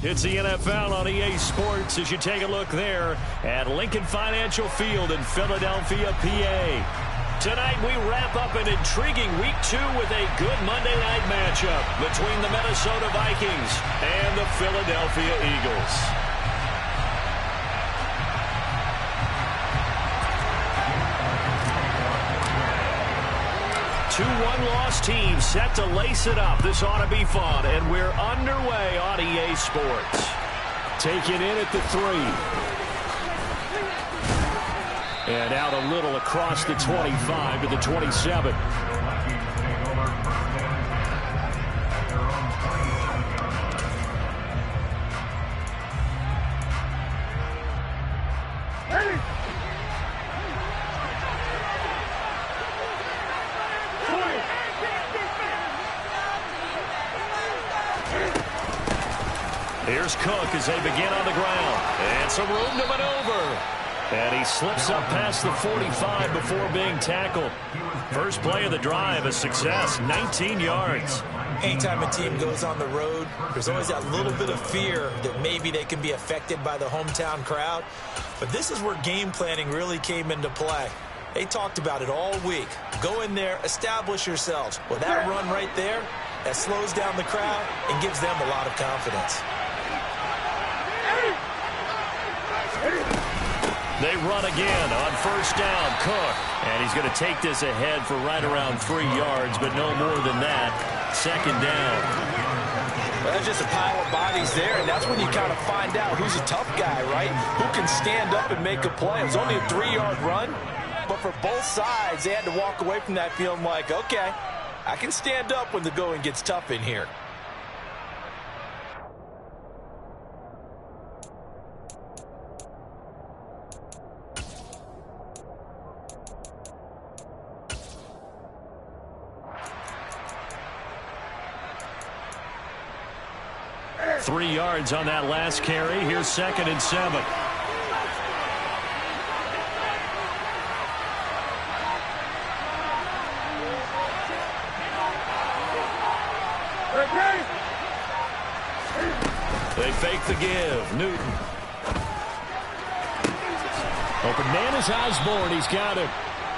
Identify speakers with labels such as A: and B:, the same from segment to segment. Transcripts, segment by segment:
A: It's the NFL on EA Sports as you take a look there at Lincoln Financial Field in Philadelphia, PA. Tonight we wrap up an intriguing Week 2 with a good Monday night matchup between the Minnesota Vikings and the Philadelphia Eagles. 2 one-loss teams set to lace it up. This ought to be fun, and we're underway on EA Sports. Take it in at the 3. And out a little across the 25 to the 27. Here's Cook as they begin on the ground. And some room to maneuver. And he slips up past the 45 before being tackled. First play of the drive, a success, 19 yards.
B: Anytime a team goes on the road, there's always that little bit of fear that maybe they can be affected by the hometown crowd. But this is where game planning really came into play. They talked about it all week. Go in there, establish yourselves. Well, that run right there, that slows down the crowd and gives them a lot of confidence.
A: They run again on first down. Cook. And he's going to take this ahead for right around 3 yards, but no more than that. Second down.
B: Well, that's just a pile of bodies there, and that's when you kind of find out who's a tough guy, right? Who can stand up and make a play. It was only a 3-yard run, but for both sides, they had to walk away from that feeling like, okay, I can stand up when the going gets tough in here.
A: Three yards on that last carry. Here's 2nd and 7. They fake the give. Newton. Open man is Osborne. He's got it.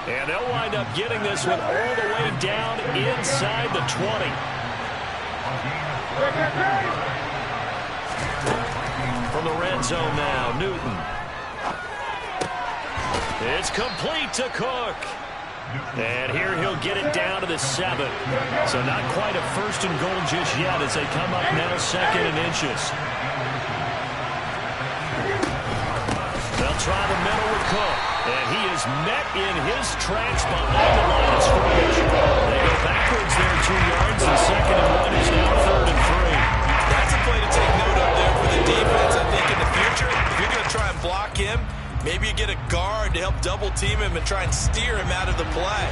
A: And they'll wind up getting this one all the way down inside the 20. From the red zone now, Newton. It's complete to Cook. And here he'll get it down to the 7. So not quite a 1st and goal just yet as they come up now 2nd and inches. They'll try the middle with Cook. And he is met in his tracks behind the line of scrimmage. They go backwards there 2 yards. The 2nd and 1 is now 3rd and 3.
B: That's a play to take note of there for the defense. I think in the future, if you're going to try and block him, maybe you get a guard to help double team him and try and steer him out of the play.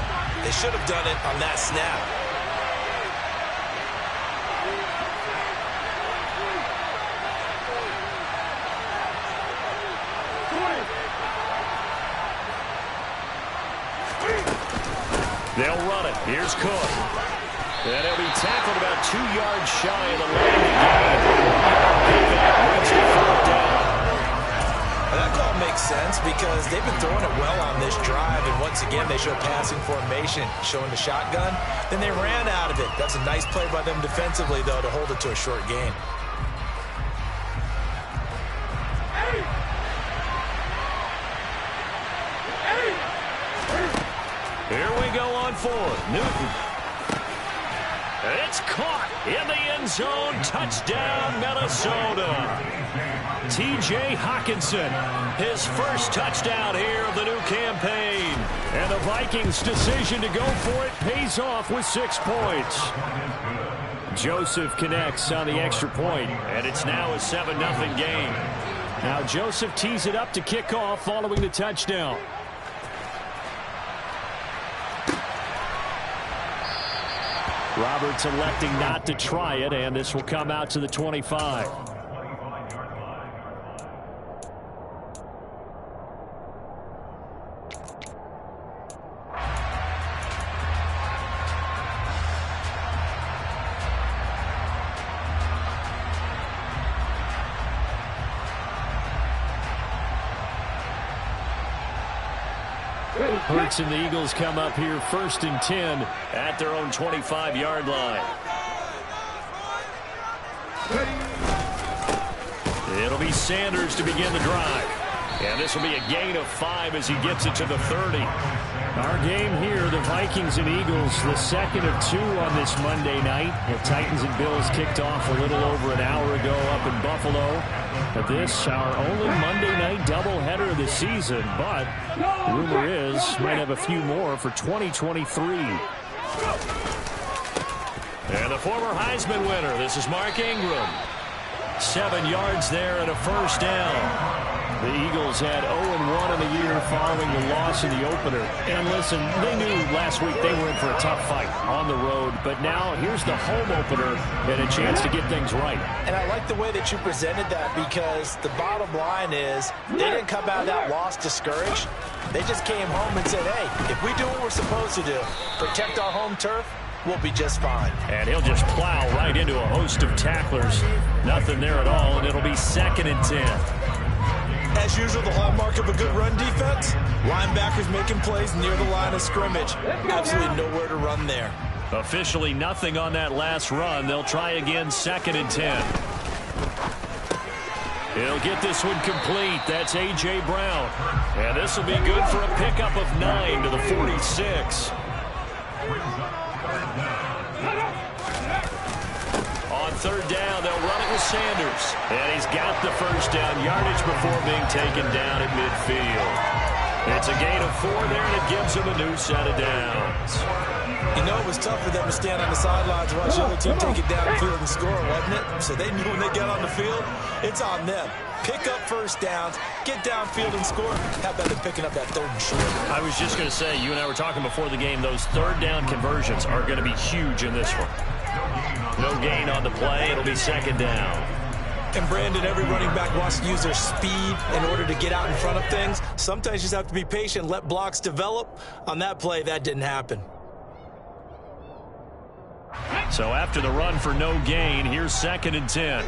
B: They should have done it on that snap.
A: They'll run it. Here's Cook. And he'll be tackled about 2 yards shy of the landing line. Brings the 4th down.
B: That call makes sense because they've been throwing it well on this drive, and once again they show passing formation, showing the shotgun. Then they ran out of it. That's a nice play by them defensively, though, to hold it to a short gain.
A: Here we go on 4th. Newton. It's caught in the end zone. Touchdown, Minnesota. T.J. Hawkinson, his first touchdown here of the new campaign. And the Vikings' decision to go for it pays off with 6 points. Joseph connects on the extra point, and it's now a 7-0 game. Now Joseph tees it up to kick off following the touchdown. Roberts electing not to try it, and this will come out to the 25. Hurts and the Eagles come up here 1st and 10 at their own 25-yard line. It'll be Sanders to begin the drive. And this will be a gain of 5 as he gets it to the 30. Our game here, the Vikings and Eagles, the second of 2 on this Monday night. The Titans and Bills kicked off a little over an hour ago up in Buffalo. But this, our only Monday night doubleheader of the season. But rumor is, might have a few more for 2023. And the former Heisman winner, this is Mark Ingram. 7 yards there and a first down. The Eagles had 0-1 in the year following the loss in the opener. And listen, they knew last week they were in for a tough fight on the road. But now here's the home opener and a chance to get things right.
B: And I like the way that you presented that, because the bottom line is they didn't come out of that loss discouraged. They just came home and said, hey, if we do what we're supposed to do, protect our home turf, we'll be just fine.
A: And he'll just plow right into a host of tacklers. Nothing there at all, and it'll be 2nd and 10.
B: As usual, the hallmark of a good run defense, linebackers making plays near the line of scrimmage. Absolutely nowhere to run there.
A: Officially nothing on that last run. They'll try again, 2nd and 10. He'll get this one complete. That's A.J. Brown. And this will be good for a pickup of 9 to the 46. On 3rd down, they'll run it with Sanders. And he's got the first down yardage before being taken down at midfield. It's a gain of 4 there, and it gives him a new set of downs.
B: You know, it was tough for them to stand on the sidelines and watch the other team take it downfield and score, wasn't it? So they knew when they get on the field, it's on them. Pick up first downs, get downfield and score. How about them picking up that 3rd and short?
A: I was just going to say, you and I were talking before the game, those 3rd down conversions are going to be huge in this one. No gain on the play. It'll be 2nd down.
B: And Brandon, every running back wants to use their speed in order to get out in front of things. Sometimes you just have to be patient, let blocks develop. On that play, that didn't happen.
A: So after the run for no gain, here's 2nd and 10.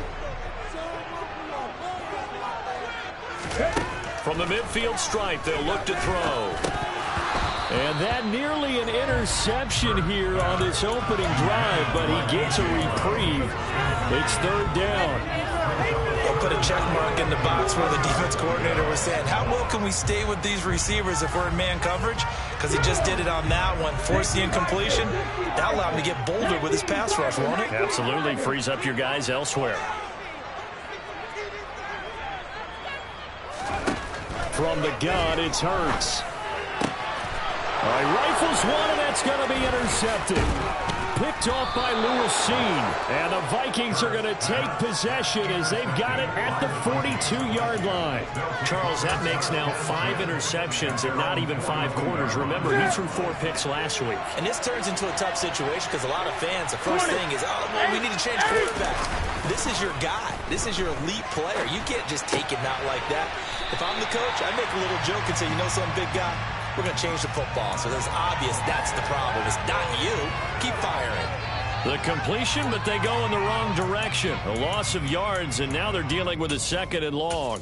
A: From the midfield stripe, they'll look to throw. And that nearly an interception here on this opening drive, but he gets a reprieve. It's 3rd down.
B: They'll put a check mark in the box where the defense coordinator was saying, how well can we stay with these receivers if we're in man coverage? Because he just did it on that one. Force the incompletion. That'll allow him to get bolder with his pass rush, won't it?
A: Absolutely. Frees up your guys elsewhere. From the gun, it's Hurts. All right, rifles one, and that's going to be intercepted. Picked off by Lewisine. And the Vikings are going to take possession as they've got it at the 42-yard line. Charles, that makes now 5 interceptions in not even 5 quarters. Remember, he threw 4 picks last week.
B: And this turns into a tough situation because a lot of fans, the first thing is, oh, well, we need to change quarterbacks. This is your guy. This is your elite player. You can't just take him out like that. If I'm the coach, I make a little joke and say, you know something, big guy? We're going to change the football. So it's obvious that's the problem. It's not you. Keep firing.
A: The completion, but they go in the wrong direction. A loss of yards, and now they're dealing with a 2nd and long.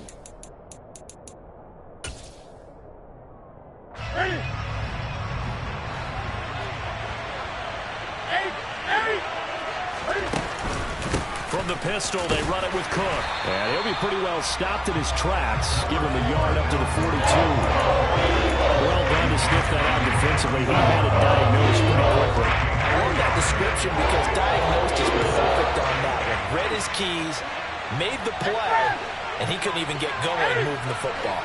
A: From the pistol, they run it with Cook. And he'll be pretty well stopped in his tracks. Give him a yard up to the 42. Well done to sniff that out defensively. He had it diagnosed pretty quickly.
B: I love that description because diagnosed is perfect on that one. Read his keys, made the play, and he couldn't even get going moving the football.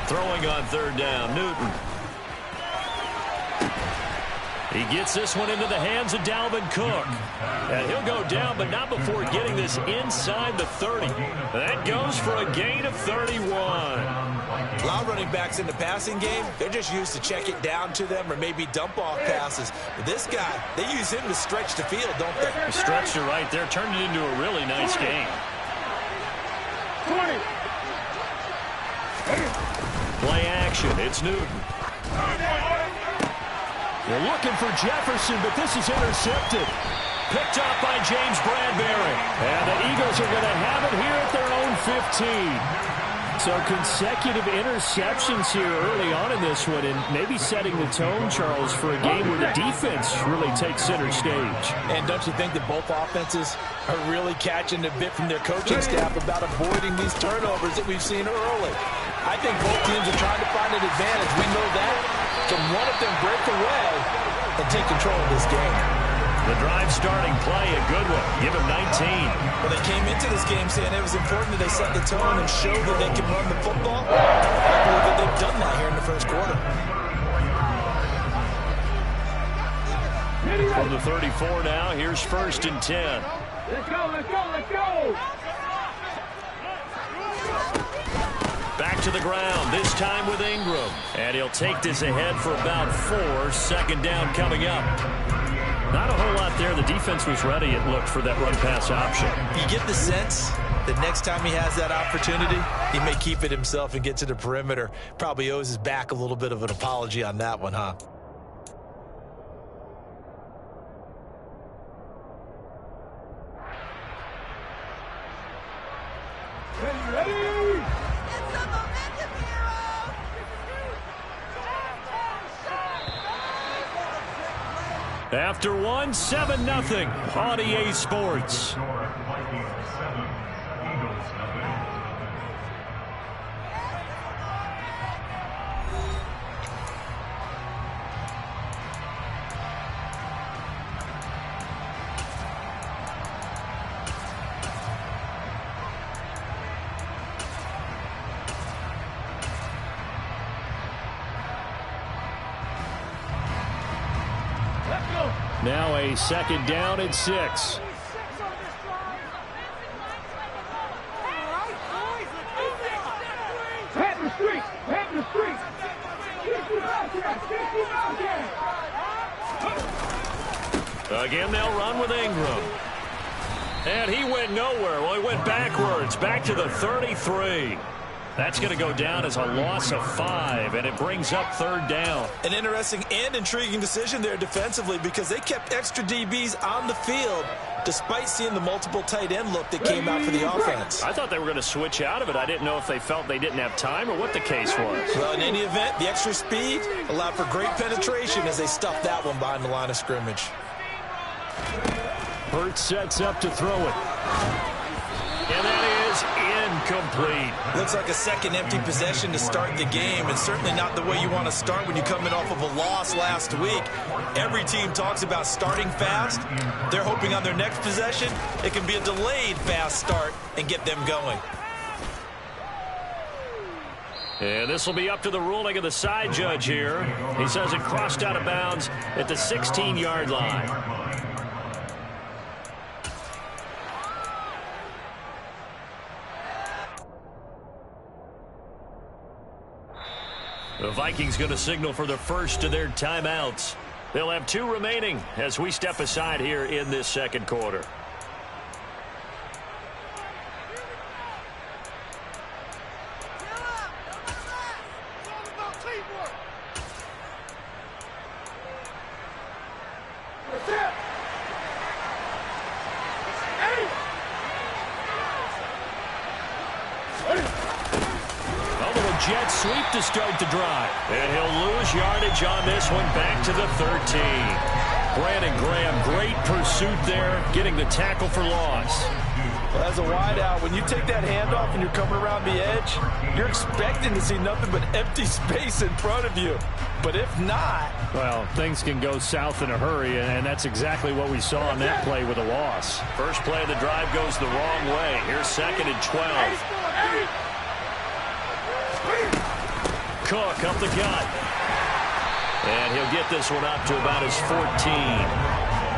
A: Throwing on 3rd down, Newton. He gets this one into the hands of Dalvin Cook. And he'll go down, but not before getting this inside the 30. That goes for a gain of 31. A
B: lot of running backs in the passing game, they're just used to check it down to them or maybe dump off passes. But this guy, they use him to stretch the field, don't they?
A: Stretched it right there, turned it into a really nice game.
C: 20.
A: Play action, it's Newton. They're looking for Jefferson, but this is intercepted. Picked off by James Bradbury. And the Eagles are going to have it here at their own 15. So consecutive interceptions here early on in this one, and maybe setting the tone, Charles, for a game where the defense really takes center stage.
B: And don't you think that both offenses are really catching a bit from their coaching staff about avoiding these turnovers that we've seen early? I think both teams are trying to find an advantage. We know that. Can one of them break away and take control of this game?
A: The drive starting play, a good one. Give him 19.
B: Well, they came into this game saying it was important that they set the tone and show that they can run the football. I believe that they've done that here in the first quarter.
A: From the 34 now, here's 1st and 10.
C: Let's go, let's go, let's go!
A: Back to the ground, this time with Ingram. And he'll take this ahead for about 4. 2nd down coming up. Not a whole lot there. The defense was ready, it looked, for that run-pass option.
B: You get the sense that next time he has that opportunity, he may keep it himself and get to the perimeter. Probably owes his back a little bit of an apology on that one, huh?
A: After one, 7-0 on EA Sports. Now a 2nd down and 6. Again, they'll run with Ingram. And he went nowhere. Well, he went backwards, back to the 33. That's going to go down as a loss of 5, and it brings up 3rd down.
B: An interesting and intriguing decision there defensively because they kept extra DBs on the field despite seeing the multiple tight end look that came out for the offense.
A: I thought they were going to switch out of it. I didn't know if they felt they didn't have time or what the case was.
B: Well, in any event, the extra speed allowed for great penetration as they stuffed that one behind the line of scrimmage.
A: Hurts sets up to throw it. And that is incomplete.
B: Looks like a second empty possession to start the game, and certainly not the way you want to start when you come in off of a loss last week. Every team talks about starting fast. They're hoping on their next possession it can be a delayed fast start and get them going.
A: And this will be up to the ruling of the side judge here. He says it crossed out of bounds at the 16-yard line. The Vikings going to signal for the first of their timeouts. They'll have 2 remaining as we step aside here in this 2nd quarter. Jet sweep to start the drive. And he'll lose yardage on this one, back to the 13. Brandon Graham, great pursuit there, getting the tackle for loss.
B: Well, as a wideout, when you take that handoff and you're coming around the edge, you're expecting to see nothing but empty space in front of you. But if not...
A: well, things can go south in a hurry, and that's exactly what we saw on that play with a loss. First play of the drive goes the wrong way. Here's 2nd and 12. Cook up the gut. And he'll get this one up to about his 14.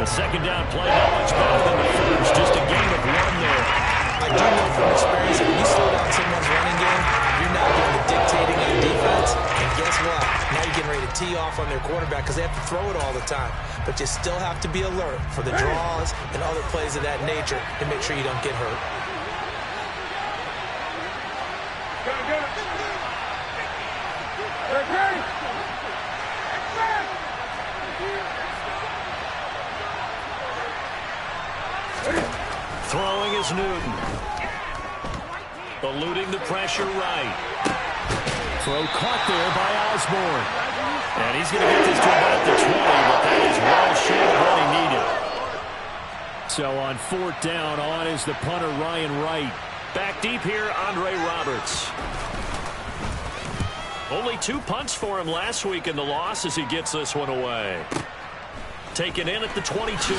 A: The 2nd down play not much better than the first. Just a gain of 1 there.
B: I do know from experience that when you slow down someone's running game, you're not doing the dictating on defense. And guess what? Now you're getting ready to tee off on their quarterback because they have to throw it all the time. But you still have to be alert for the draws and other plays of that nature to make sure you don't get hurt.
A: Throwing is Newton. Eluding the pressure right. Throw caught there by Osborne. And he's going to get this to about the 20, but that is well short of what he needed. So on 4th down, on is the punter, Ryan Wright. Back deep here, Andre Roberts. Only 2 punts for him last week in the loss as he gets this one away. Taken in at the 22.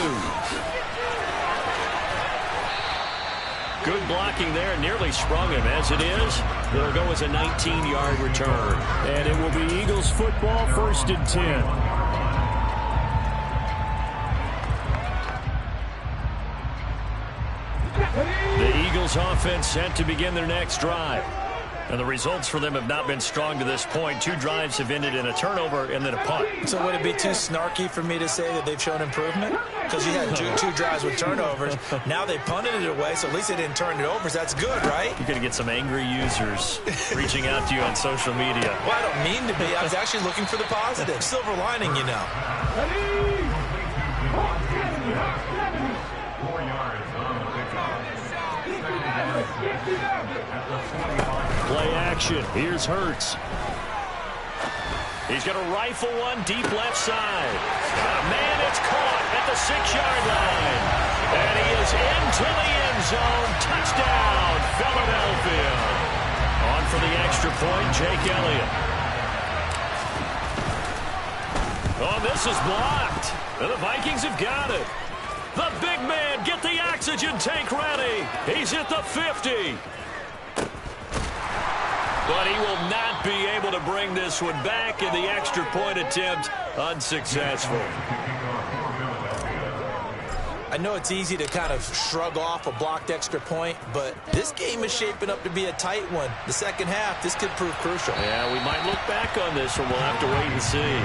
A: Good blocking there, nearly sprung him. As it is, it'll go as a 19-yard return. And it will be Eagles football, 1st and 10. The Eagles offense set to begin their next drive. And the results for them have not been strong to this point. 2 drives have ended in a turnover and then a punt.
B: So would it be too snarky for me to say that they've shown improvement? Because you had two drives with turnovers. Now they punted it away, so at least they didn't turn it over. So that's good, right?
A: You're going to get some angry users reaching out to you on social media.
B: Well, I don't mean to be. I was actually looking for the positive. Silver lining, you know.
A: Play action. Here's Hurts. He's going to rifle one deep left side. Man, it's caught at the 6-yard line. And he is into the end zone. Touchdown, Philadelphia. On for the extra point, Jake Elliott. Oh, this is blocked. And the Vikings have got it. The big man, get the oxygen tank ready. He's at the 50. But he will not be able to bring this one back, and the extra point attempt unsuccessful.
B: I know it's easy to kind of shrug off a blocked extra point, but this game is shaping up to be a tight one. The second half, this could prove crucial.
A: Yeah, we might look back on this one. We'll have to wait and see.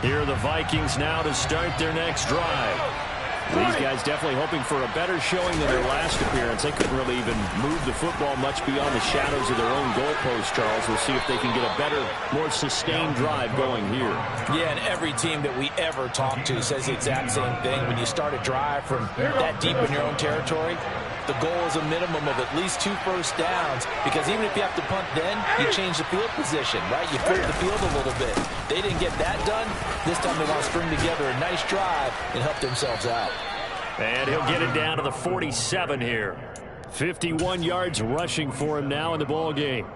A: Here are the Vikings now to start their next drive. These guys definitely hoping for a better showing than their last appearance. They couldn't really even move the football much beyond the shadows of their own goalpost, Charles. We'll see if they can get a better, more sustained drive going here.
B: Yeah, and every team that we ever talk to says the exact same thing. When you start a drive from that deep in your own territory, the goal is a minimum of at least 2 first downs, because even if you have to punt then, you change the field position, right? You fill the field a little bit. They didn't get that done. This time they want to string together a nice drive and help themselves out.
A: And he'll get it down to the 47 here. 51 yards rushing for him now in the ball game.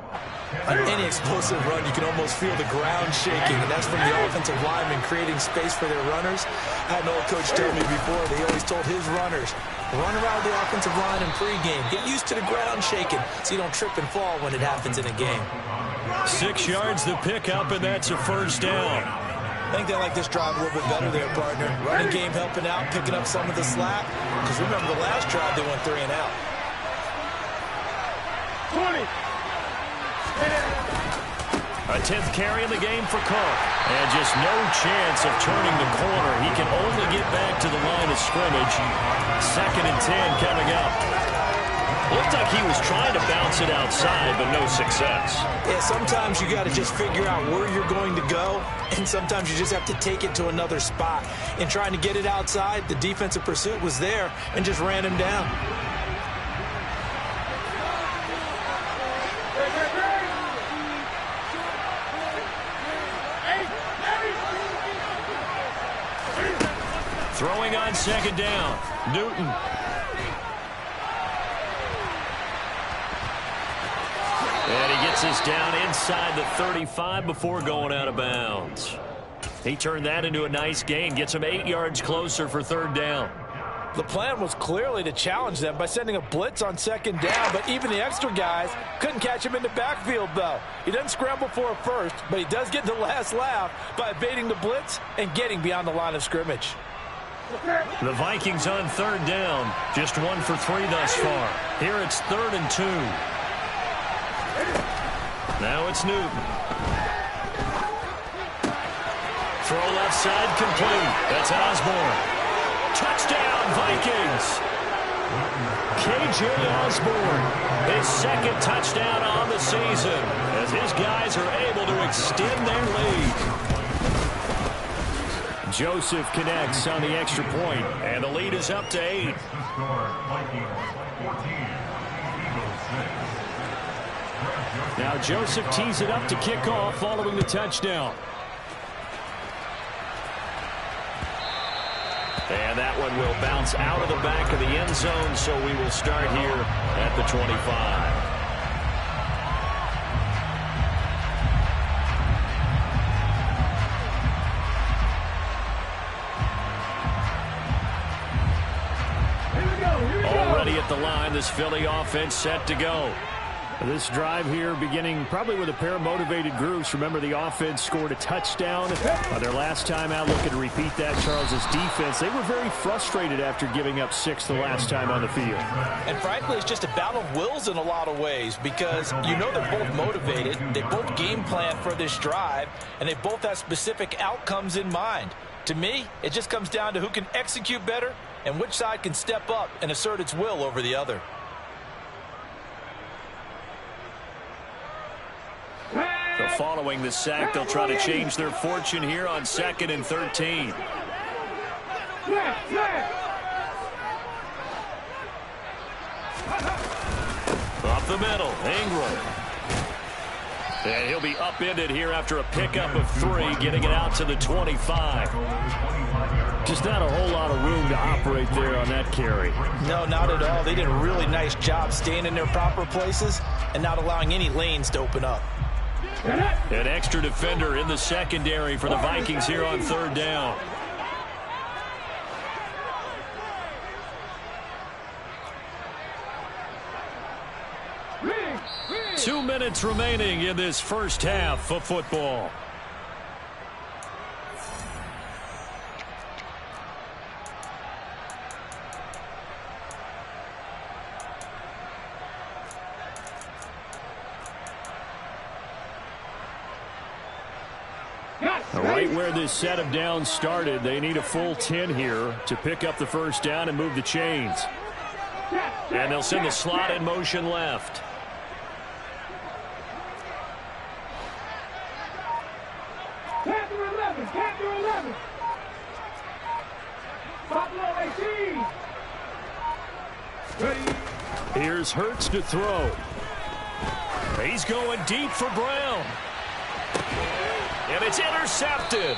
B: On any explosive run, you can almost feel the ground shaking, and that's from the offensive linemen creating space for their runners. I had an old coach tell me before, they always told his runners, run around the offensive line in pregame. Get used to the ground shaking so you don't trip and fall when it happens in a game.
A: 6 yards the pickup, and that's a first down.
B: I think they like this drive a little bit better there, partner. Running game helping out, picking up some of the slack. Because remember, the last drive, they went 3 and out.
C: 20.
A: A 10th carry in the game for Cook. And just no chance of turning the corner. He can only get back to the line of scrimmage. 2nd and 10 coming up. Looked like he was trying to bounce it outside, but no success.
B: Yeah, sometimes you got to just figure out where you're going to go, and sometimes you just have to take it to another spot. In trying to get it outside, the defensive pursuit was there and just ran him down.
A: Throwing on 2nd down, Newton. And he gets this down inside the 35 before going out of bounds. He turned that into a nice gain, gets him 8 yards closer for 3rd down.
B: The plan was clearly to challenge them by sending a blitz on 2nd down, but even the extra guys couldn't catch him in the backfield, though. He doesn't scramble for a first, but he does get the last laugh by evading the blitz and getting beyond the line of scrimmage.
A: The Vikings on 3rd down, just 1 for 3 thus far. Here it's 3rd and 2. Now it's Newton. Throw left side complete. That's Osborne. Touchdown, Vikings. KJ Osborne, his 2nd touchdown on the season. As as his guys are able to extend their lead. Joseph connects on the extra point, and the lead is up to 8. Now Joseph tees it up to kick off following the touchdown. And that one will bounce out of the back of the end zone, so we will start here at the 25. Already at the line, this Philly offense set to go. This drive here beginning probably with a pair of motivated groups. Remember, the offense scored a touchdown their last time out. Looking to repeat that. Charles's defense, they were very frustrated after giving up 6 the last time on the field.
B: And frankly, it's just a battle of wills in a lot of ways, because you know they're both motivated. They both game plan for this drive, and they both have specific outcomes in mind. To me, it just comes down to who can execute better and which side can step up and assert its will over the other.
A: So following the sack, they'll try to change their fortune here on 2nd and 13. Up the middle, Ingram. And he'll be upended here after a pickup of 3, getting it out to the 25. Just not a whole lot of room to operate there on that carry.
B: No, not at all. They did a really nice job staying in their proper places and not allowing any lanes to open up.
A: An extra defender in the secondary for the Vikings here on 3rd down. Two minutes remaining in this first half of football. Right where this set of downs started, they need a full 10 here to pick up the first down and move the chains. And they'll send the slot in motion left.
C: Captain 11. Buffalo 18. Ready.
A: Here's Hurts to throw. He's going deep for Brown. And it's intercepted.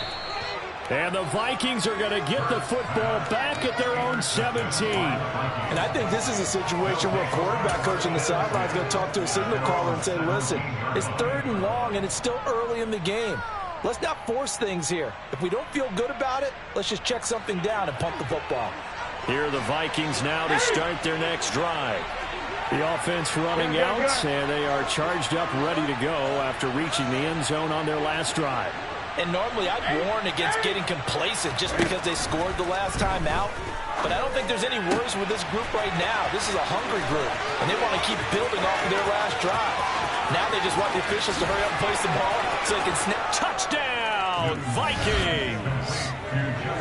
A: And the Vikings are going to get the football back at their own 17.
B: And I think this is a situation where quarterback coach on the sideline is going to talk to a signal caller and say, listen, it's 3rd and long and it's still early in the game. Let's not force things here. If we don't feel good about it, let's just check something down and punt the football.
A: Here are the Vikings now to start their next drive. The offense running out, and they are charged up, ready to go after reaching the end zone on their last drive.
B: And normally I'd warn against getting complacent just because they scored the last time out. But I don't think there's any worries with this group right now. This is a hungry group, and they want to keep building off of their last drive. Now they just want the officials to hurry up and place the ball so they can snap.
A: Touchdown, Vikings!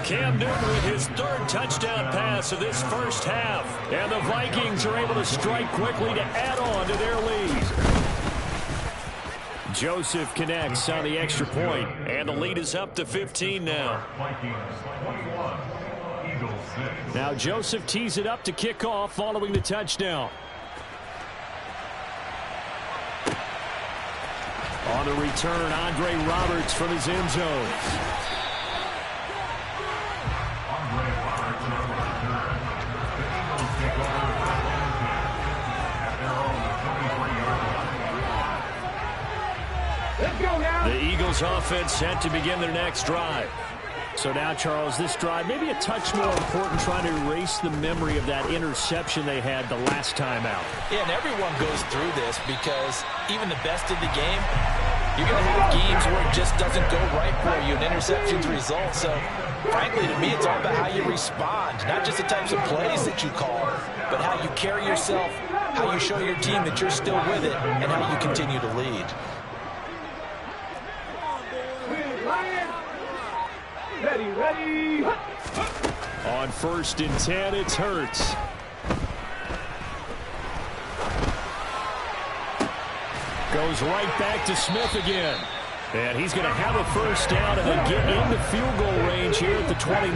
A: Cam Newton with his 3rd touchdown pass of this first half. And the Vikings are able to strike quickly to add on to their lead. Joseph connects on the extra point, and the lead is up to 15 now. Now Joseph tees it up to kick off following the touchdown. On the return, Andre Roberts from his end zone. The Eagles offense set to begin their next drive. So now, Charles, this drive maybe a touch more important, trying to erase the memory of that interception they had the last time out.
B: Yeah, and everyone goes through this because even the best in the game, you're going to have games where it just doesn't go right for you and interceptions result. So, frankly, to me, it's all about how you respond, not just the types of plays that you call, but how you carry yourself, how you show your team that you're still with it, and how you continue to lead.
C: Ready.
A: On 1st and 10, it's Hurts. Goes right back to Smith again. And he's going to have a first down and then get into field goal range here at the 29.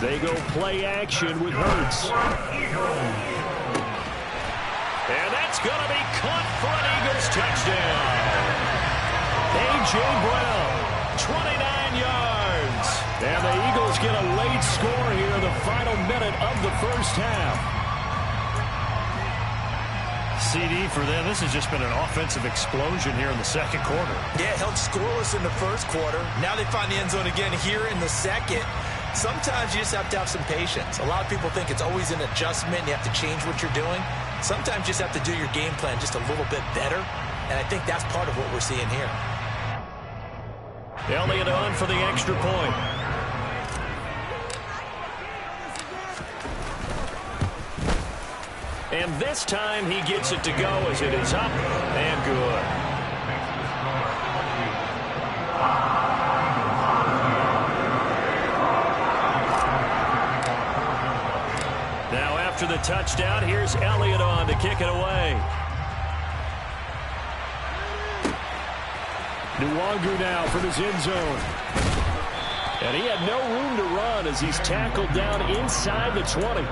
A: They go play action with Hurts. And that's going to be caught for an Eagles touchdown. A.J. Brown, 29 yards. And the Eagles get a late score here in the final minute of the first half.
D: CD for them. This has just been an offensive explosion here in the second quarter.
B: Yeah, held scoreless in the first quarter. Now they find the end zone again here in the second. Sometimes you just have to have some patience. A lot of people think it's always an adjustment. You have to change what you're doing. Sometimes you just have to do your game plan just a little bit better. And I think that's part of what we're seeing here.
A: Elliott on for the extra point. And this time he gets it to go as it is up and good. Now after the touchdown, here's Elliott on to kick it away. Nwangu now from his end zone. And he had no room to run as he's tackled down inside the 20.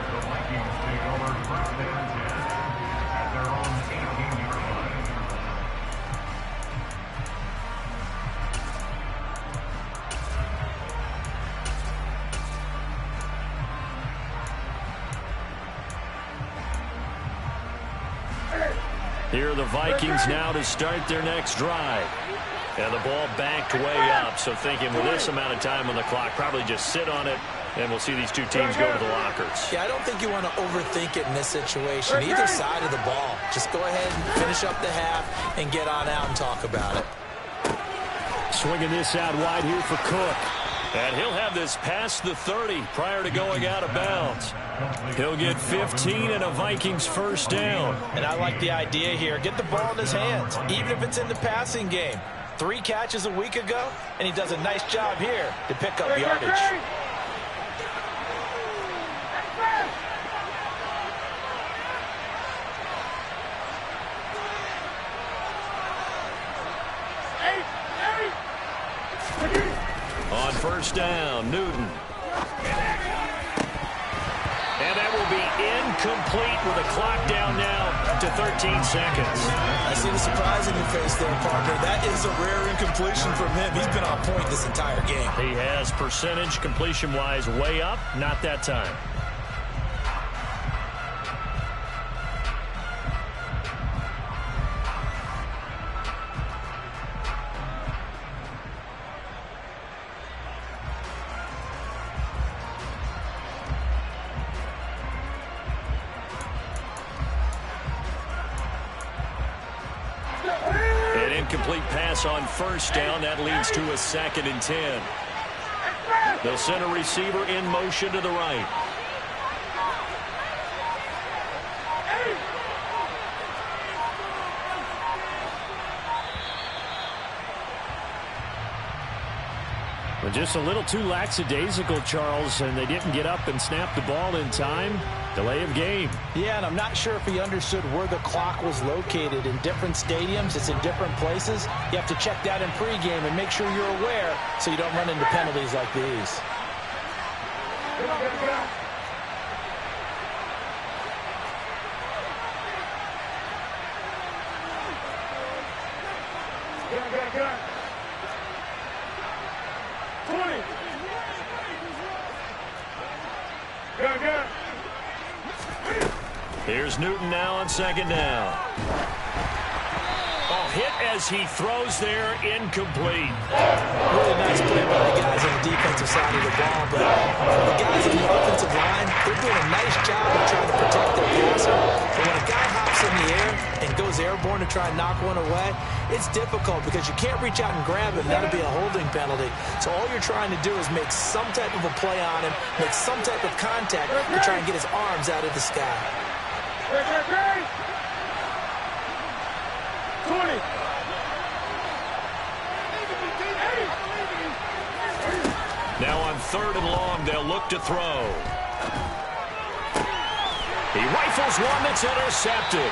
A: Here are the Vikings now to start their next drive. And the ball backed way up, so thinking with this amount of time on the clock, probably just sit on it, and we'll see these two teams go to the lockers.
B: Yeah, I don't think you want to overthink it in this situation. Either side of the ball. Just go ahead and finish up the half and get on out and talk about it.
A: Swinging this out wide here for Cook. And he'll have this past the 30 prior to going out of bounds. He'll get 15 and a Vikings first down.
B: And I like the idea here. Get the ball in his hands, even if it's in the passing game. 3 catches a week ago, and he does a nice job here to pick up yardage.
A: On first down, Newton. And that will be incomplete with the clock down now to 13 seconds.
B: I see the surprise in your face there, partner. That is a rare incompletion from him. He's been on point this entire game.
A: He has percentage completion-wise way up, not that time. Incomplete pass on first down. That leads to a 2nd and 10. They'll send a receiver in motion to the right. But just a little too lackadaisical, Charles, and they didn't get up and snap the ball in time. Delay of game.
E: Yeah, and I'm not sure if he understood where the clock was located. In different stadiums, it's in different places. You have to check that in pregame and make sure you're aware so you don't run into penalties like these.
A: Here's Newton now on 2nd down. Oh, hit as he throws there, incomplete.
B: Really nice play by the guys on the defensive side of the ball, but the guys on the offensive line, they're doing a nice job of trying to protect their passer. But when a guy hops in the air and goes airborne to try and knock one away, it's difficult because you can't reach out and grab him. That'll be a holding penalty. So all you're trying to do is make some type of a play on him, make some type of contact to try and get his arms out of the sky.
C: 20.
A: Now on 3rd and long, they'll look to throw. He rifles one that's intercepted.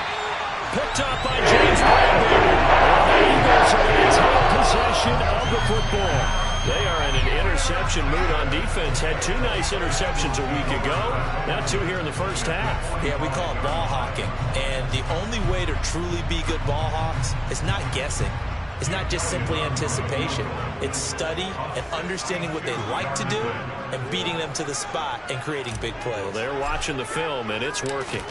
A: picked up by James Bradbury. And the Eagles are going to take possession of the football. They are in an interception mood on defense. Had 2 nice interceptions a week ago. Now 2 here in the first half.
B: Yeah, we call it ball hawking. And the only way to truly be good ball hawks is not guessing. It's not just simply anticipation. It's study and understanding what they like to do and beating them to the spot and creating big plays.
A: Well, they're watching the film, and it's working.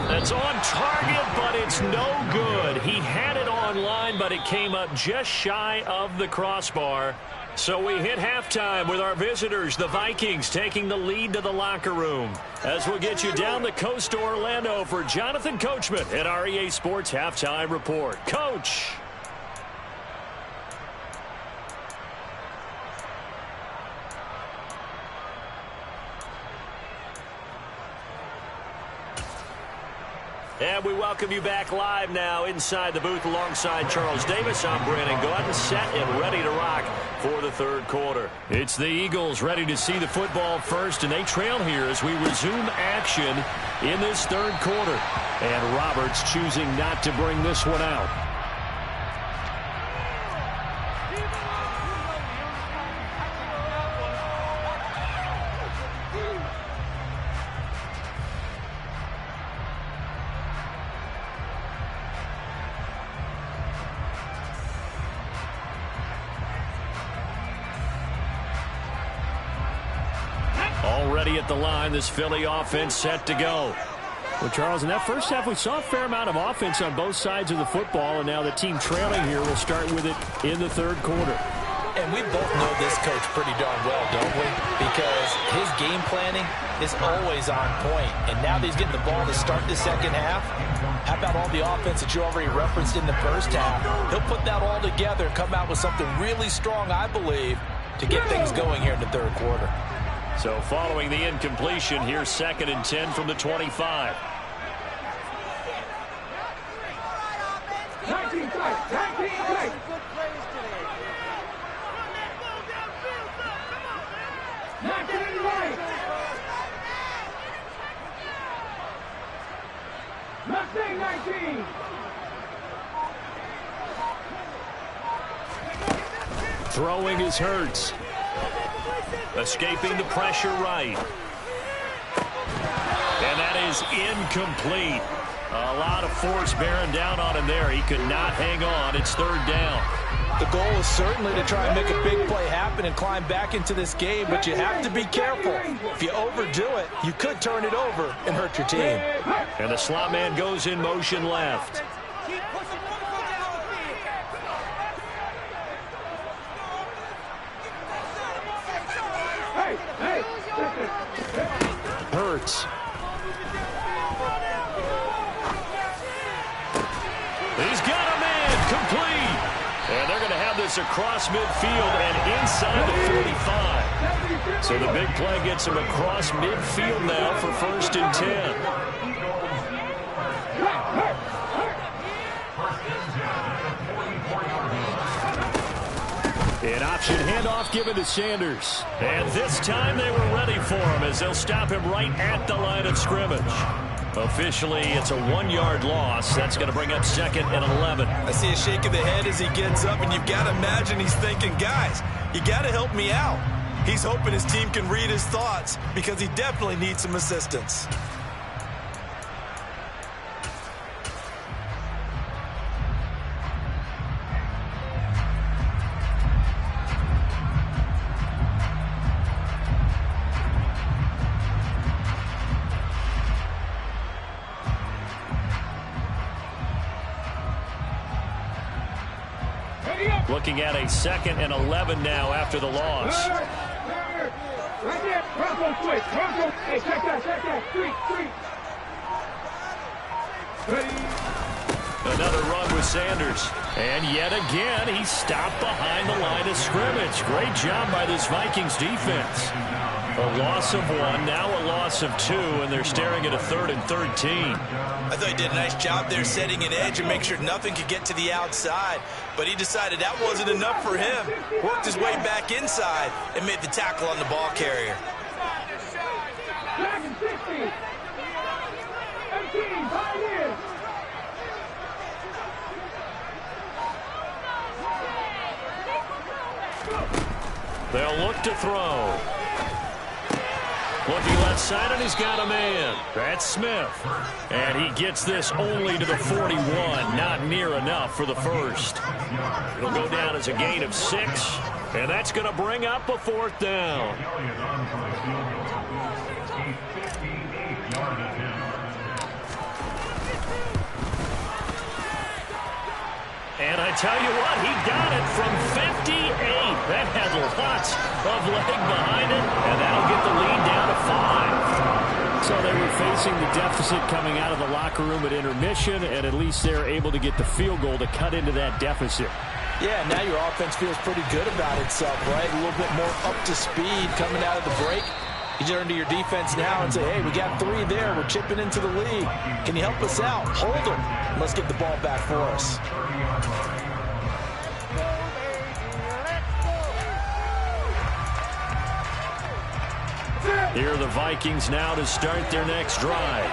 A: That's on target, but it's no good. He had it on line, but it came up just shy of the crossbar. So we hit halftime with our visitors, the Vikings, taking the lead to the locker room. As we'll get you down the coast to Orlando for Jonathan Coachman at our EA Sports Halftime Report. Coach. And we welcome you back live now inside the booth alongside Charles Davis. I'm Brandon Gordon, set and ready to rock for the third quarter. It's the Eagles ready to see the football first, and they trail here as we resume action in this third quarter. And Roberts choosing not to bring this one out. Already at the line, this Philly offense set to go. Well, Charles, in that first half, we saw a fair amount of offense on both sides of the football, and now the team trailing here will start with it in the third quarter.
E: And we both know this coach pretty darn well, don't we? Because his game planning is always on point. And now that he's getting the ball to start the second half, how about all the offense that you already referenced in the first half? He'll put that all together and come out with something really strong, I believe, to get things going here in the third quarter.
A: So following the incompletion, here's 2nd and 10 from the 25.
C: 19 play. 19 play. Knock it in right. Mustang 19.
A: Throwing is Hurts. Escaping the pressure right. And that is incomplete. A lot of force bearing down on him there. He could not hang on. It's 3rd down.
E: The goal is certainly to try and make a big play happen and climb back into this game, but you have to be careful. If you overdo it, you could turn it over and hurt your team.
A: And the slot man goes in motion left. Hurts. He's got a man complete. And they're going to have this across midfield and inside the 45. So the big play gets him across midfield now for 1st and 10. An option handoff given to Sanders. And this time they were ready for him as they'll stop him right at the line of scrimmage. Officially, it's a 1-yard loss. That's going to bring up 2nd and 11.
B: I see a shake of the head as he gets up, and you've got to imagine he's thinking, guys, you got to help me out. He's hoping his team can read his thoughts because he definitely needs some assistance.
A: Looking at a 2nd and 11 now after the loss.
C: Right there. Bronco switch. Bronco. Hey, check that. Street. Ready.
A: Another run with Sanders. And yet again, he stopped behind the line of scrimmage. Great job by this Vikings defense. A loss of 1, now a loss of 2, and they're staring at a 3rd and 13.
B: I thought he did a nice job there setting an edge and make sure nothing could get to the outside. But he decided that wasn't enough for him. Worked his way back inside and made the tackle on the ball carrier.
C: 2nd and 16. 18, pioneers.
A: They'll look to throw. Looking left side, and he's got a man. That's Smith. And he gets this only to the 41. Not near enough for the first. It'll go down as a gain of 6. And that's going to bring up a 4th down. And I tell you what, he got it from 58. That had lots of leg behind it, and that'll get the lead down to 5.
D: So they were facing the deficit coming out of the locker room at intermission, and at least they're able to get the field goal to cut into that deficit.
E: Yeah, now your offense feels pretty good about itself, right? A little bit more up to speed coming out of the break. You turn to your defense now and say, hey, we got 3 there. We're chipping into the lead. Can you help us out? Hold them. Let's get the ball back for us.
A: Here are the Vikings now to start their next drive.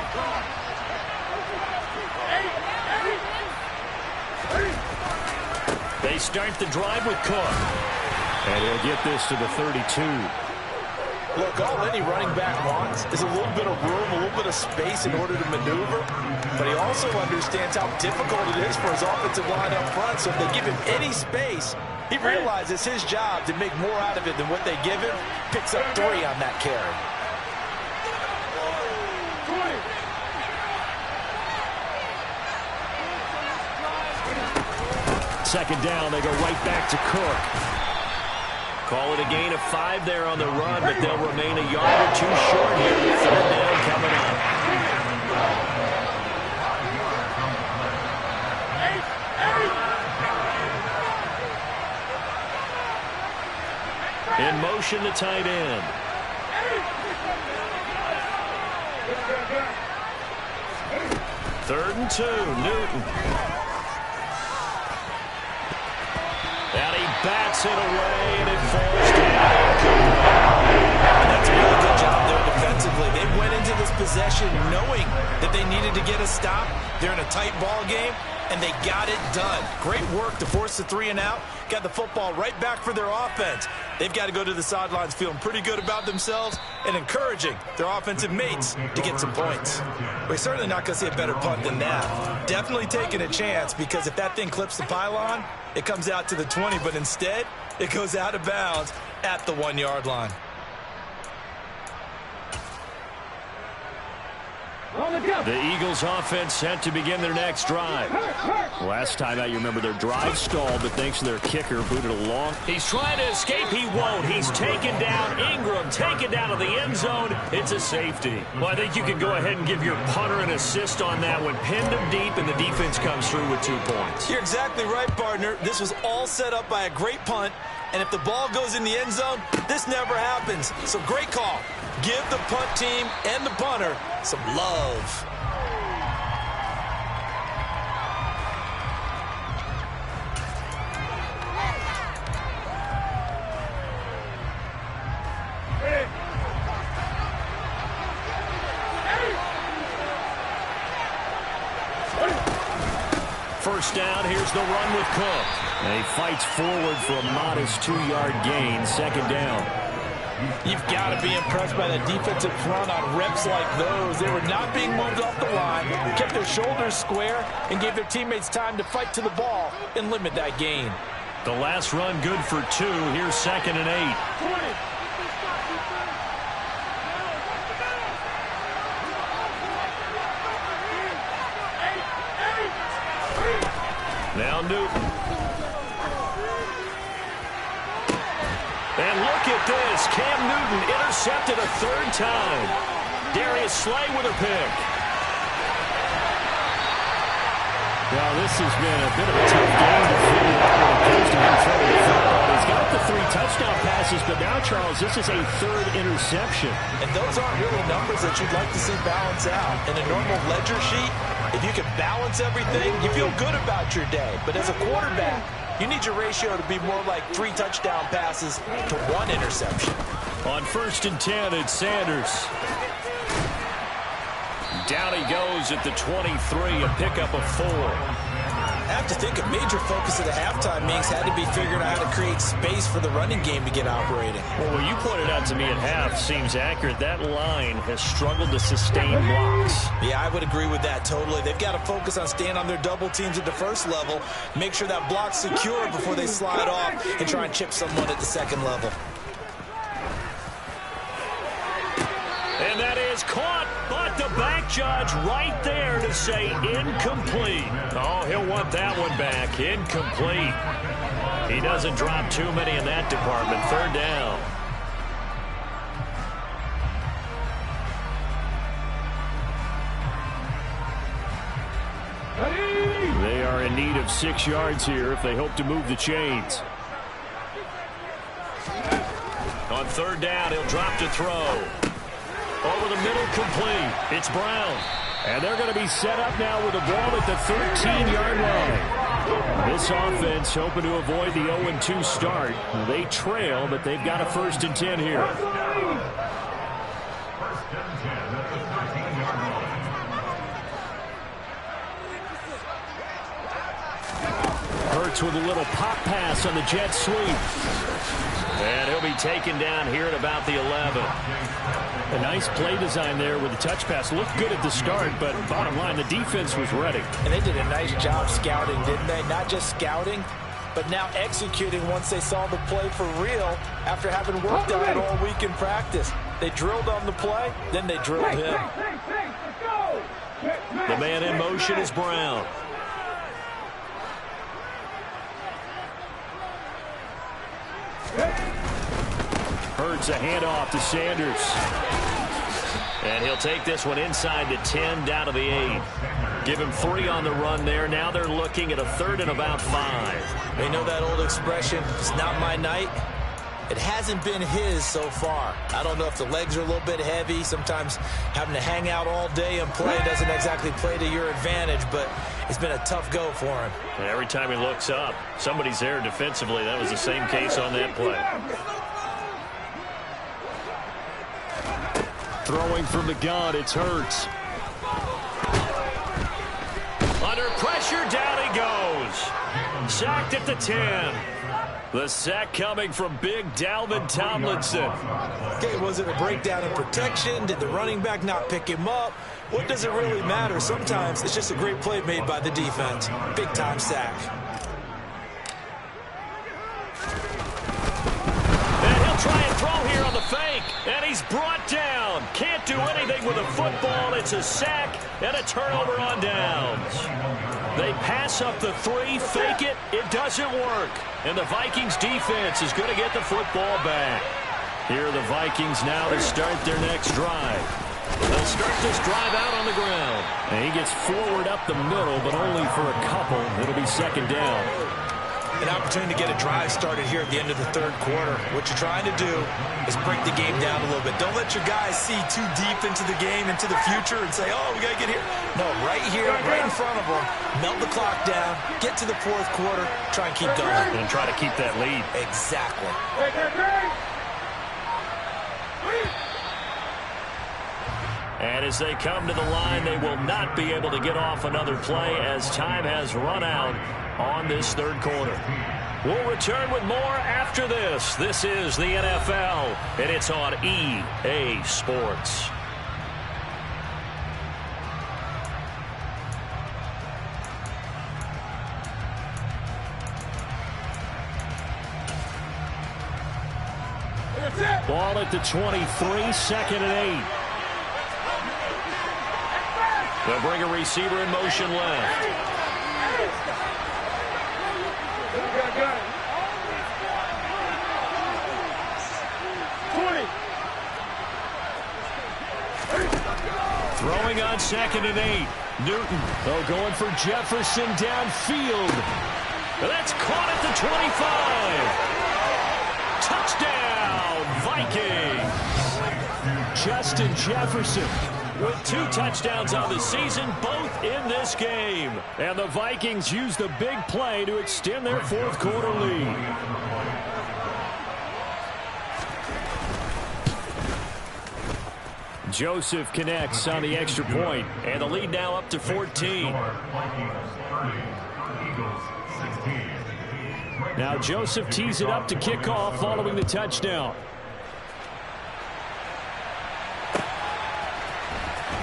A: They start the drive with Cook.
D: And he'll get this to the 32.
E: Look, all any running back wants is a little bit of room, a little bit of space in order to maneuver. But he also understands how difficult it is for his offensive line up front. So if they give him any space, he realizes his job to make more out of it than what they give him. Picks up 3 on that carry.
A: Second down, they go right back to Cook. Call it a gain of 5 there on the run, but they'll remain a yard or 2 short here with 3rd down coming up. In motion, the tight end. Third and 2, Newton. And he bats it away, and it falls down.
B: That's a really good job there defensively. They went into this possession knowing that they needed to get a stop. They're in a tight ball game, and they got it done. Great work to force the 3 and out. Got the football right back for their offense. They've got to go to the sidelines feeling pretty good about themselves and encouraging their offensive mates to get some points. We're certainly not going to see a better punt than that. Definitely taking a chance, because if that thing clips the pylon, it comes out to the 20, but instead, it goes out of bounds at the 1-yard line.
A: The Eagles offense set to begin their next drive.
D: Last time out, you remember their drive stalled, but thanks to their kicker, booted along.
A: He's trying to escape. He won't. He's taken down. Ingram taken down to the end zone. It's a safety. Well, I think you can go ahead and give your punter an assist on that one. Pinned him deep, and the defense comes through with 2 points.
B: You're exactly right, partner. This was all set up by a great punt, and if the ball goes in the end zone, this never happens. So great call. Give the punt team and the punter some love.
A: First down, here's the run with Cook.
D: And he fights forward for a modest 2-yard gain. Second down.
E: You've got to be impressed by the defensive front on reps like those. They were not being moved off the line, kept their shoulders square, and gave their teammates time to fight to the ball and limit that gain.
A: The last run good for 2. Here's 2nd and 8. Now Newton. And look at this. Cam Newton intercepted a 3rd time. Darius Slay with a pick.
D: Well, this has been a bit of a tough game to figure out when it comes to controlling the football. He's got the 3 touchdown passes, but now, Charles, this is a 3rd interception.
E: And those aren't really numbers that you'd like to see balance out. In a normal ledger sheet, if you can balance everything, you feel good about your day. But as a quarterback, you need your ratio to be more like 3 touchdown passes to 1 interception.
A: On 1st and 10, it's Sanders. Down he goes at the 23, a pickup of 4.
B: I have to think a major focus of the halftime meetings had to be figuring out how to create space for the running game to get operating.
A: Well, what you pointed out to me at half seems accurate. That line has struggled to sustain blocks.
B: Yeah, I would agree with that totally. They've got to focus on staying on their double teams at the first level, make sure that block's secure before they slide off and try and chip someone at the second level.
A: And that is caught, but the back judge right there to say incomplete. Oh, he'll want that one back. Incomplete. He doesn't drop too many in that department. Third down. They are in need of 6 yards here if they hope to move the chains. On third down, he'll drop to throw. Over the middle, complete. It's Brown. And they're going to be set up now with the ball at the 13-yard line. This offense hoping to avoid the 0-2 start. They trail, but they've got a 1st and 10 here. Hurts with a little pop pass on the jet sweep. And he'll be taken down here at about the 11. A nice play design there with the touch pass. Looked good at the start, but bottom line, the defense was ready.
E: And they did a nice job scouting, didn't they? Not just scouting, but now executing once they saw the play for real after having worked on it all week in practice. They drilled on the play, then they drilled him.
A: The man in motion is Brown. Hurts a handoff to Sanders. And he'll take this one inside the 10, down to the 8. Give him 3 on the run there. Now they're looking at a 3rd and about 5.
B: They know that old expression, it's not my night. It hasn't been his so far. I don't know if the legs are a little bit heavy. Sometimes having to hang out all day and play doesn't exactly play to your advantage, but it's been a tough go for him.
A: And every time he looks up, somebody's there defensively. That was the same case on that play. Throwing from the gun, it's Hurts. Under pressure, down he goes. Sacked at the 10. The sack coming from big Dalvin Tomlinson.
B: Okay, was it a breakdown in protection? Did the running back not pick him up? What does it really matter? Sometimes it's just a great play made by the defense. Big-time sack.
A: And he'll try and throw here on the fake. And he's brought down. Can't do anything with a football. It's a sack and a turnover on downs. They pass up the 3, fake it. It doesn't work. And the Vikings defense is going to get the football back. Here are the Vikings now to start their next drive. They'll start this drive out on the ground. And he gets forward up the middle, but only for a couple. It'll be 2nd down.
B: An opportunity to get a drive started here at the end of the 3rd quarter. What you're trying to do is break the game down a little bit. Don't let your guys see too deep into the game, into the future, and say, oh, we got to get here. No, right here, right in front of them. Melt the clock down, get to the 4th quarter, try and keep going.
A: And try to keep that lead.
B: Exactly.
A: And as they come to the line, they will not be able to get off another play as time has run out on this 3rd quarter. We'll return with more after this. This is the NFL, and it's on EA Sports. Ball at the 23, 2nd and 8. They'll bring a receiver in motion left. Throwing on 2nd and 8. Newton, though, going for Jefferson downfield. That's caught at the 25. Touchdown, Vikings. Justin Jefferson with 2 touchdowns on the season, both in this game. And the Vikings use the big play to extend their 4th quarter lead. Joseph connects on the extra point, and the lead now up to 14. Now Joseph tees it up to kick off following the touchdown.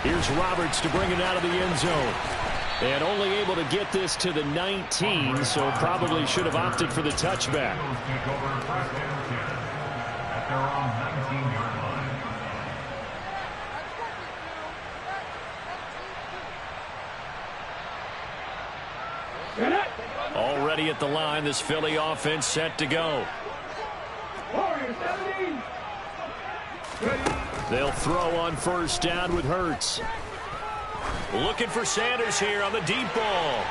A: Here's Roberts to bring it out of the end zone. And only able to get this to the 19, so probably should have opted for the touchback. Already at the line, this Philly offense set to go. They'll throw on first down with Hurts. Looking for Sanders here on the deep ball.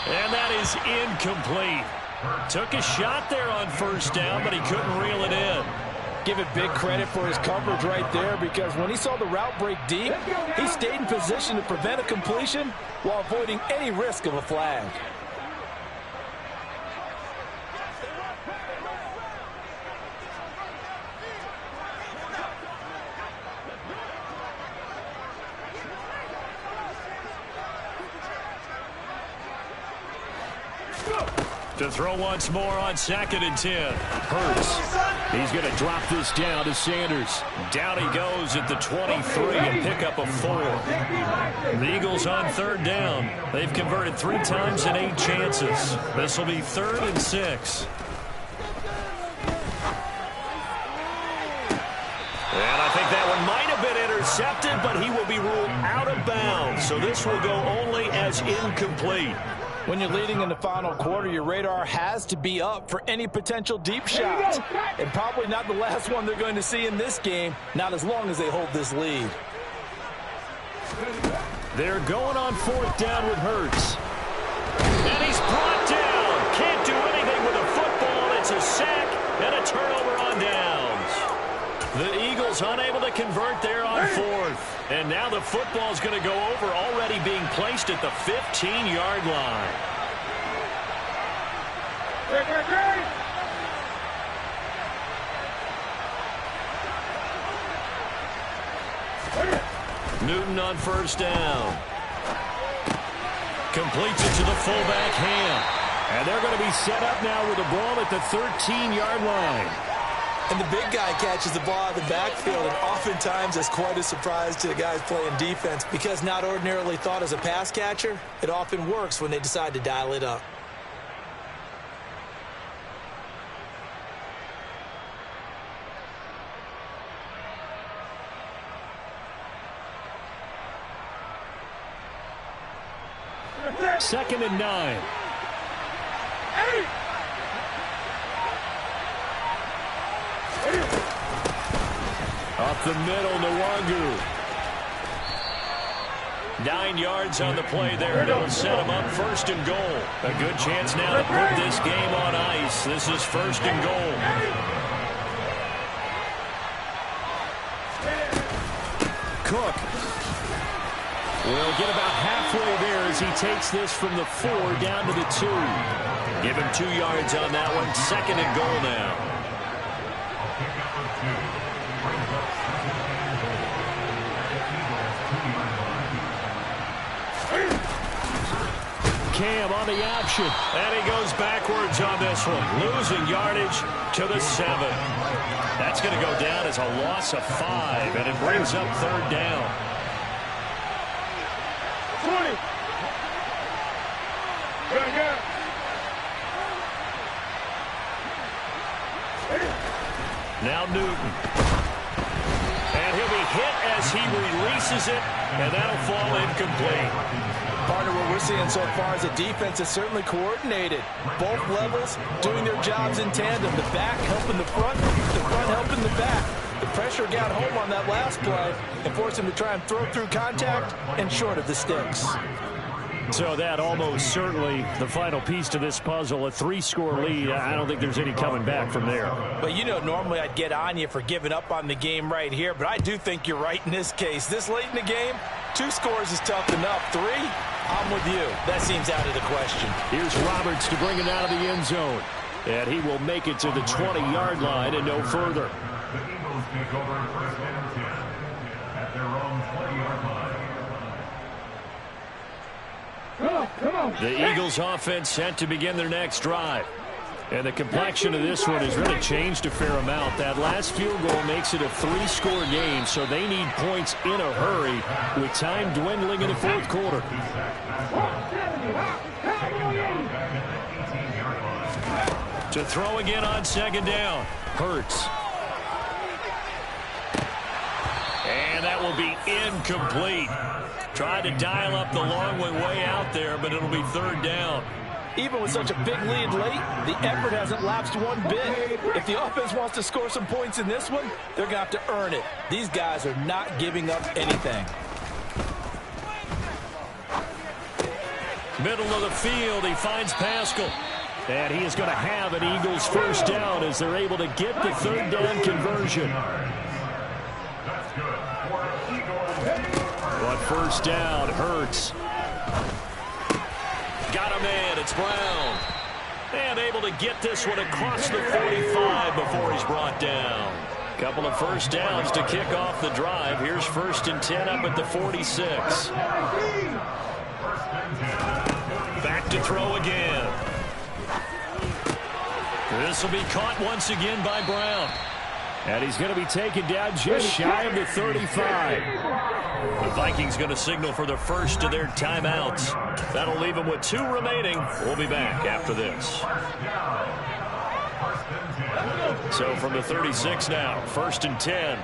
A: And that is incomplete. Took a shot there on first down, but he couldn't reel it in.
E: Give it big credit for his coverage right there, because when he saw the route break deep, he stayed in position to prevent a completion while avoiding any risk of a flag.
A: To throw once more on 2nd and 10. Hurts. He's going to drop this down to Sanders. Down he goes at the 23 and pick up a 4. The Eagles on 3rd down. They've converted 3 times in 8 chances. This will be 3rd and 6. And I think that one might have been intercepted, but he will be ruled out of bounds. So this will go only as incomplete.
E: When you're leading in the final quarter, your radar has to be up for any potential deep shots. And probably not the last one they're going to see in this game, not as long as they hold this lead.
A: They're going on 4th down with Hurts. And he's brought down. Can't do anything with a football. It's a sack and a turnover on downs. The Eagles unable to convert there on 4th. And now the football is going to go over, already being placed at the 15-yard line. Newton on first down. Completes it to the fullback, Ham. And they're going to be set up now with the ball at the 13-yard line.
B: And the big guy catches the ball out of the backfield, and oftentimes it's quite a surprise to the guys playing defense, because not ordinarily thought as a pass catcher, it often works when they decide to dial it up.
A: Second and 9. Up the middle, Nwangu. 9 yards on the play there, and it'll set him up 1st and goal. A good chance now to put this game on ice. This is 1st and goal. Cook will get about halfway there as he takes this from the 4 down to the 2. Give him 2 yards on that one. 2nd and goal now. Cam on the option, and he goes backwards on this one, losing yardage to the 7. That's going to go down as a loss of 5, and it brings up 3rd down.
C: 20.
A: Now Newton. And he'll be hit as he releases it, and that'll fall incomplete.
E: Partner, what we're seeing so far is a defense is certainly coordinated. Both levels doing their jobs in tandem. The back helping the front helping the back. The pressure got home on that last play and forced him to try and throw through contact and short of the sticks.
A: So that almost certainly the final piece to this puzzle, a 3-score lead. I don't think there's any coming back from there.
E: But, you know, normally I'd get on you for giving up on the game right here, but I do think you're right in this case. This late in the game, 2 scores is tough enough. 3, I'm with you. That seems out of the question.
A: Here's Roberts to bring it out of the end zone. And he will make it to the 20-yard line and no further.
C: Come on.
A: The Eagles offense set to begin their next drive. And the complexion of this one has really changed a fair amount. That last field goal makes it a 3-score game, so they need points in a hurry with time dwindling in the fourth quarter. To throw again on second down. Hurts. And that will be incomplete. Tried to dial up the long way out there, but it'll be third down.
E: Even with such a big lead late, the effort hasn't lapsed one bit. If the offense wants to score some points in this one, they're going to have to earn it. These guys are not giving up anything.
A: Middle of the field, he finds Pascal. And he is going to have an Eagles first down as they're able to get the third down conversion. But first down, Hurts. Got a man, it's Brown. And able to get this one across the 45 before he's brought down. Couple of first downs to kick off the drive. Here's 1st and 10 up at the 46. Back to throw again. This will be caught once again by Brown. And he's going to be taken down just shy of the 35. The Vikings going to signal for the first of their timeouts. That'll leave them with 2 remaining. We'll be back after this. So from the 36 now, 1st and 10.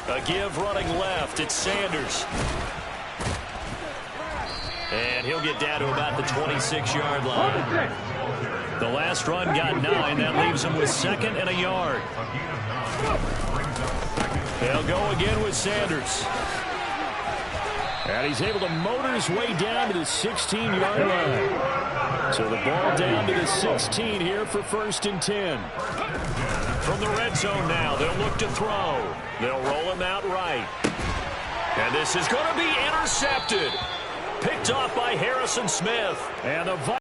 A: A give running left. It's Sanders. And he'll get down to about the 26-yard line. The last run got 9. That leaves him with 2nd and a yard. They'll go again with Sanders. And he's able to motor his way down to the 16-yard line. So the ball down to the 16 here for 1st and 10. From the red zone now, they'll look to throw. They'll roll him out right. And this is going to be intercepted. Picked off by Harrison Smith. And the